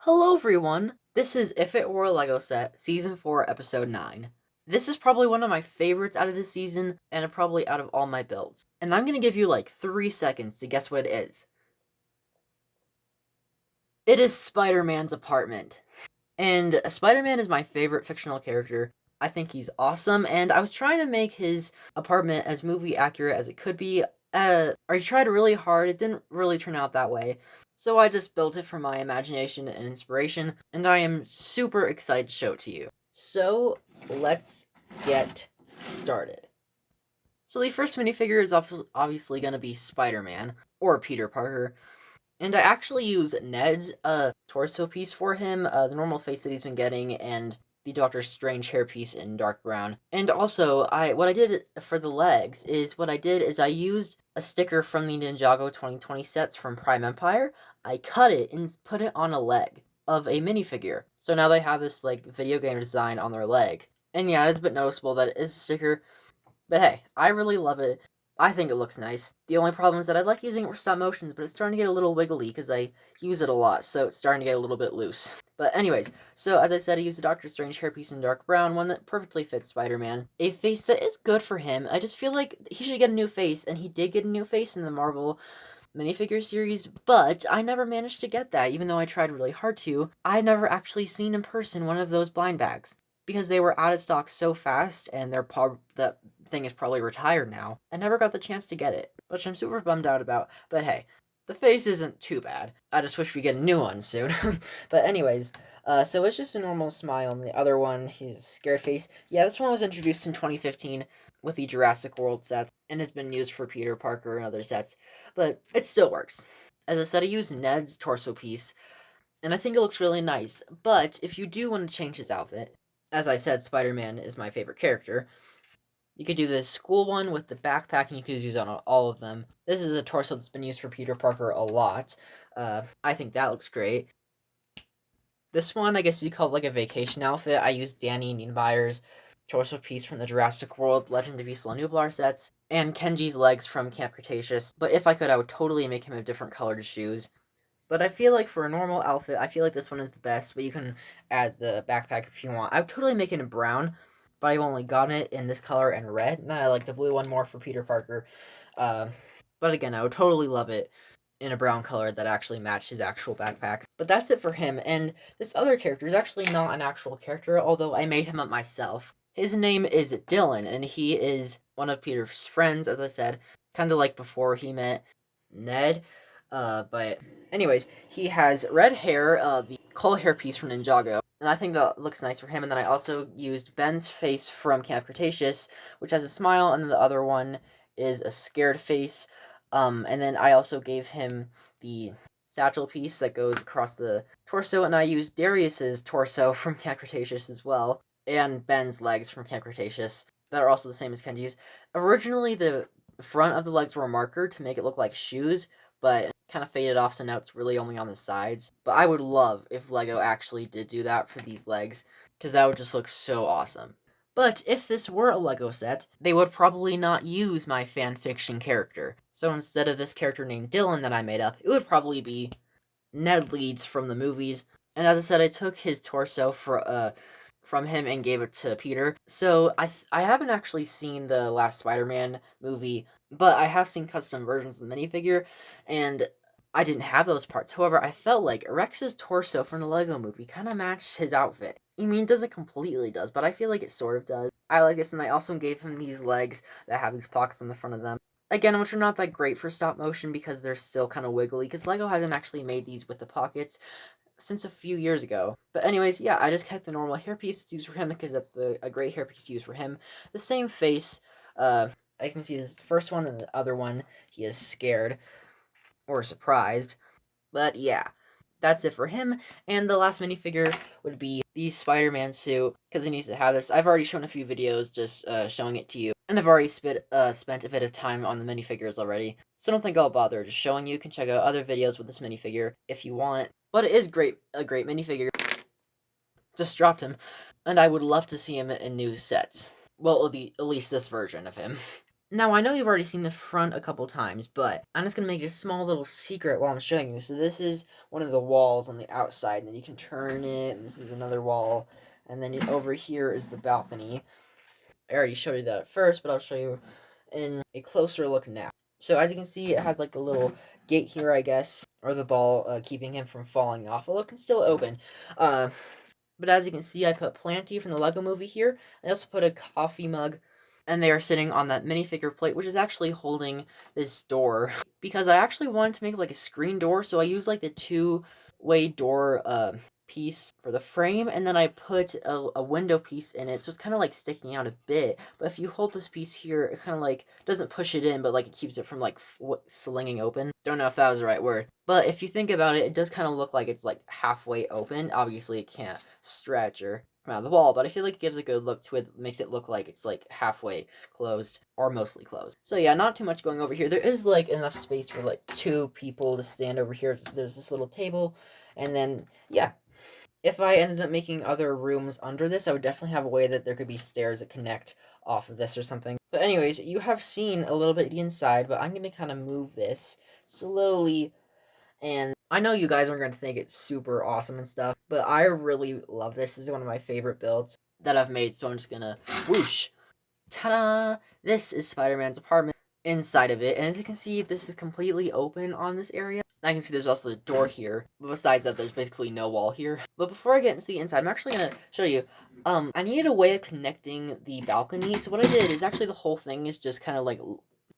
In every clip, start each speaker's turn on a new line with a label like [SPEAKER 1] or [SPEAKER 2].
[SPEAKER 1] Hello everyone, this is If It Were a Lego Set, Season 4, Episode 9. This is probably one of my favorites out of this season, and probably out of all my builds. And I'm gonna give you like 3 seconds to guess what it is. It is Spider-Man's apartment. And Spider-Man is my favorite fictional character. I think he's awesome, and I was trying to make his apartment as movie accurate as it could be. I tried really hard, it didn't really turn out that way. So I just built it from my imagination and inspiration, and I am super excited to show it to you. So, let's get started. So the first minifigure is obviously going to be Spider-Man, or Peter Parker. And I actually use Ned's torso piece for him, the normal face that he's been getting, and the Doctor Strange hairpiece in dark brown. And also, what I did for the legs is I used a sticker from the Ninjago 2020 sets from Prime Empire. I cut it and put it on a leg of a minifigure. So now they have this like video game design on their leg. And yeah, it's a bit noticeable that it is a sticker. But hey, I really love it. I think it looks nice. The only problem is that I like using it for stop motions, but it's starting to get a little wiggly because I use it a lot, so it's starting to get a little bit loose. But anyways, so as I said, I used a Doctor Strange hairpiece in dark brown, one that perfectly fits Spider-Man. A face that is good for him. I just feel like he should get a new face, and he did get a new face in the Marvel minifigure series, but I never managed to get that, even though I tried really hard to. I never actually seen in person one of those blind bags because they were out of stock so fast, and the thing is probably retired now. I never got the chance to get it, which I'm super bummed out about. But hey, the face isn't too bad. I just wish we get a new one soon. But anyways, so it's just a normal smile, and the other one, his scared face. Yeah, this one was introduced in 2015 with the Jurassic World sets, and has been used for Peter Parker and other sets, but it still works. As I said, I used Ned's torso piece, and I think it looks really nice, but if you do want to change his outfit, as I said, Spider-Man is my favorite character, you could do the school one with the backpack, and you could use it on all of them. This is a torso that's been used for Peter Parker a lot. I think that looks great. This one, I guess you call it like a vacation outfit. I used Danny Nienmeyer's torso piece from the Jurassic World Legend of Isla Nublar sets, and Kenji's legs from Camp Cretaceous. But if I could, I would totally make him a different colored shoes. But I feel like for a normal outfit, I feel like this one is the best, but you can add the backpack if you want. I would totally make it in brown, but I've only gotten it in this color and red, and I like the blue one more for Peter Parker. But again, I would totally love it in a brown color that actually matched his actual backpack. But that's it for him, and this other character is actually not an actual character, although I made him up myself. His name is Dylan, and he is one of Peter's friends, as I said, kind of like before he met Ned. But anyways, he has red hair, the Cole hairpiece from Ninjago, and I think that looks nice for him. And then I also used Ben's face from Camp Cretaceous, which has a smile, and then the other one is a scared face. And then I also gave him the satchel piece that goes across the torso, and I used Darius's torso from Camp Cretaceous as well, and Ben's legs from Camp Cretaceous that are also the same as Kenji's. Originally, the front of the legs were markered to make it look like shoes, but kind of faded off, so now it's really only on the sides. But I would love if Lego actually did do that for these legs, because that would just look so awesome. But if this were a Lego set, they would probably not use my fanfiction character. So instead of this character named Dylan that I made up, it would probably be Ned Leeds from the movies. And as I said, I took his torso from him and gave it to Peter. So I haven't actually seen the last Spider-Man movie, but I have seen custom versions of the minifigure, and I didn't have those parts. However, I felt like Rex's torso from the Lego movie kind of matched his outfit. I mean, it doesn't completely does, but I feel like it sort of does. I like this, and I also gave him these legs that have these pockets on the front of them. Again, which are not that great for stop motion because they're still kind of wiggly, because Lego hasn't actually made these with the pockets since a few years ago. But anyways, yeah, I just kept the normal hairpiece used for him because that's a great hairpiece used for him. The same face, I can see this first one and the other one, he is scared or surprised. But yeah, that's it for him. And the last minifigure would be the Spider-Man suit, because he needs to have this. I've already shown a few videos just showing it to you, and I've already spent a bit of time on the minifigures already, so don't think I'll bother just showing you. You can check out other videos with this minifigure if you want. But it is a great minifigure. Just dropped him, and I would love to see him in new sets. Well, at least this version of him. Now, I know you've already seen the front a couple times, but I'm just going to make it a small little secret while I'm showing you. So this is one of the walls on the outside, and then you can turn it, and this is another wall, and then over here is the balcony. I already showed you that at first, but I'll show you in a closer look now. So as you can see, it has like a little gate here, I guess, or the ball keeping him from falling off, although it can still open. But as you can see, I put Planty from the Lego Movie here. I also put a coffee mug, and they are sitting on that minifigure plate, which is actually holding this door. Because I actually wanted to make like a screen door, so I used like the two-way door piece for the frame, and then I put a window piece in it, so it's kind of like sticking out a bit. But if you hold this piece here, it kind of like doesn't push it in, but like it keeps it from like slinging open. Don't know if that was the right word, but if you think about it, it does kind of look like it's like halfway open. Obviously, it can't stretch or come out of the wall, but I feel like it gives a good look to it, makes it look like it's like halfway closed or mostly closed. So yeah, not too much going over here. There is like enough space for like two people to stand over here. There's this little table, and then yeah, if I ended up making other rooms under this, I would definitely have a way that there could be stairs that connect off of this or something. But anyways, you have seen a little bit of the inside, but I'm going to kind of move this slowly. And I know you guys aren't going to think it's super awesome and stuff, but I really love this. This is one of my favorite builds that I've made, so I'm just going to whoosh. Ta-da! This is Spider-Man's apartment inside of it, and as you can see, this is completely open on this area. I can see there's also the door here, but besides that, there's basically no wall here. But before I get into the inside, I'm actually going to show you, I needed a way of connecting the balcony, so what I did is actually the whole thing is just kind of like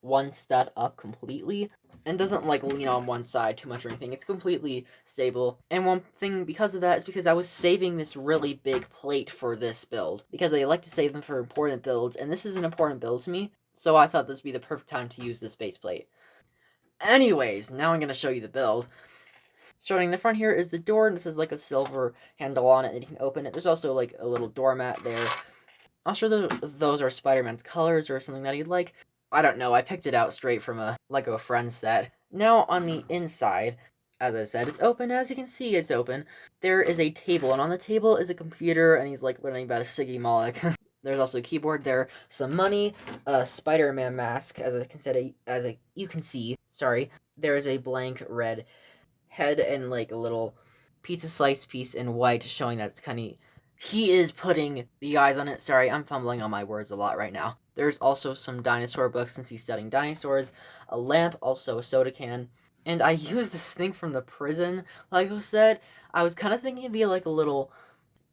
[SPEAKER 1] one stud up completely, and doesn't like lean on one side too much or anything. It's completely stable. And one thing because of that is because I was saving this really big plate for this build, because I like to save them for important builds, and this is an important build to me, so I thought this would be the perfect time to use this base plate. Anyways, now I'm going to show you the build. Starting in the front here is the door, and this is like a silver handle on it, and you can open it. There's also like a little doormat there. I'll show those are Spider-Man's colors or something that he'd like. I don't know, I picked it out straight from a Lego Friends set. Now on the inside, as I said, it's open. As you can see, it's open. There is a table, and on the table is a computer, and he's like learning about a Siggy Moloch. There's also a keyboard there, some money, a Spider-Man mask, you can see, sorry. There is a blank red head and like a little pizza slice piece in white, showing that it's kind of, he is putting the eyes on it. Sorry, I'm fumbling on my words a lot right now. There's also some dinosaur books since he's studying dinosaurs, a lamp, also a soda can, and I used this thing from the prison, like I said. I was kind of thinking it'd be like a little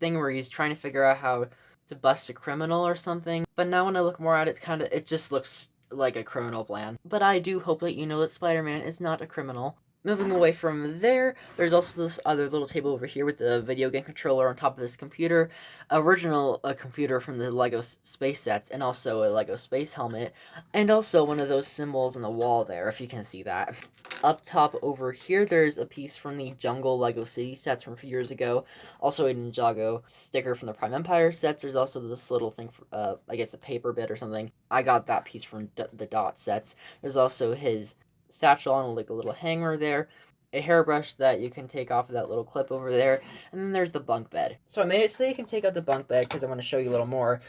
[SPEAKER 1] thing where he's trying to figure out how to bust a criminal or something, but now when I look more at it, it just looks like a criminal plan. But I do hope that you know that Spider-Man is not a criminal. Moving away from there, there's also this other little table over here with the video game controller on top of this computer, original computer from the Lego space sets, and also a Lego space helmet, and also one of those symbols on the wall there, if you can see that. Up top over here, there's a piece from the Jungle Lego City sets from a few years ago, also a Ninjago sticker from the Prime Empire sets. There's also this little thing, I guess a paper bit or something. I got that piece from the Dot sets. There's also his satchel on like a little hanger there, a hairbrush that you can take off of that little clip over there, and then there's the bunk bed. So I made it so you can take out the bunk bed because I want to show you a little more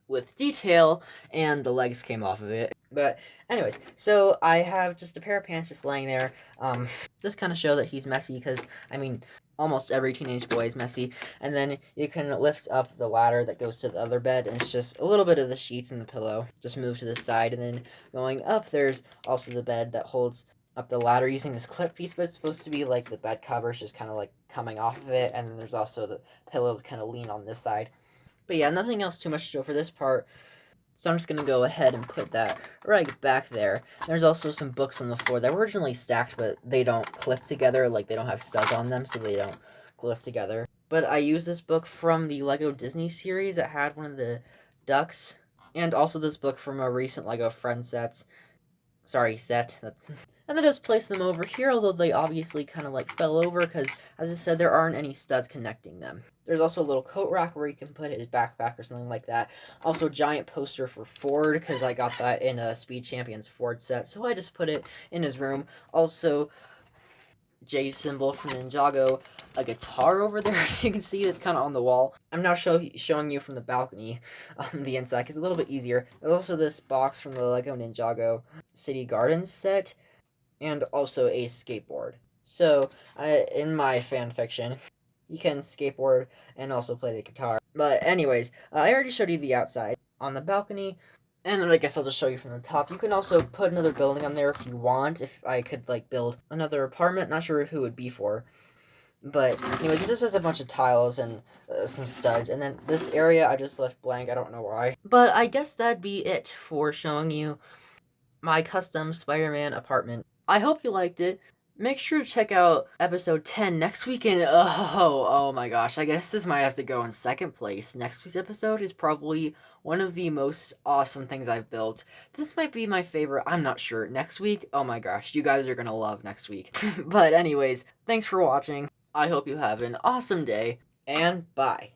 [SPEAKER 1] with detail, and the legs came off of it. But anyways, so I have just a pair of pants just laying there, just kind of show that he's messy, because I mean almost every teenage boy is messy. And then you can lift up the ladder that goes to the other bed, and it's just a little bit of the sheets and the pillow just move to the side. And then going up, there's also the bed that holds up the ladder using this clip piece, but it's supposed to be like the bed covers just kind of like coming off of it. And then there's also the pillows kind of lean on this side. But yeah, nothing else too much to show for this part, so I'm just going to go ahead and put that right back there. There's also some books on the floor that were originally stacked, but they don't clip together, like they don't have studs on them, so they don't clip together. But I used this book from the Lego Disney series that had one of the ducks, and also this book from a recent Lego Friends set. And I just placed them over here, although they obviously kind of like fell over because, as I said, there aren't any studs connecting them. There's also a little coat rack where you can put his backpack or something like that. Also, a giant poster for Ford, because I got that in a Speed Champions Ford set, so I just put it in his room. Also, J symbol from Ninjago, a guitar over there, if you can see it's kind of on the wall. I'm now showing you from the balcony on the inside, because it's a little bit easier. There's also this box from the Lego Ninjago City Gardens set, and also a skateboard. So, in my fan fiction, you can skateboard and also play the guitar. But anyways, I already showed you the outside on the balcony, and I guess I'll just show you from the top. You can also put another building on there if you want. If I could like build another apartment, not sure who it would be for. But anyways, it just has a bunch of tiles and some studs, and then this area I just left blank. I don't know why. But I guess that'd be it for showing you my custom Spider-Man apartment. I hope you liked it. Make sure to check out episode 10 next week. And oh my gosh, I guess this might have to go in second place. Next week's episode is probably one of the most awesome things I've built. This might be my favorite. I'm not sure. Next week, oh my gosh, you guys are gonna love next week. But anyways, thanks for watching. I hope you have an awesome day, and bye.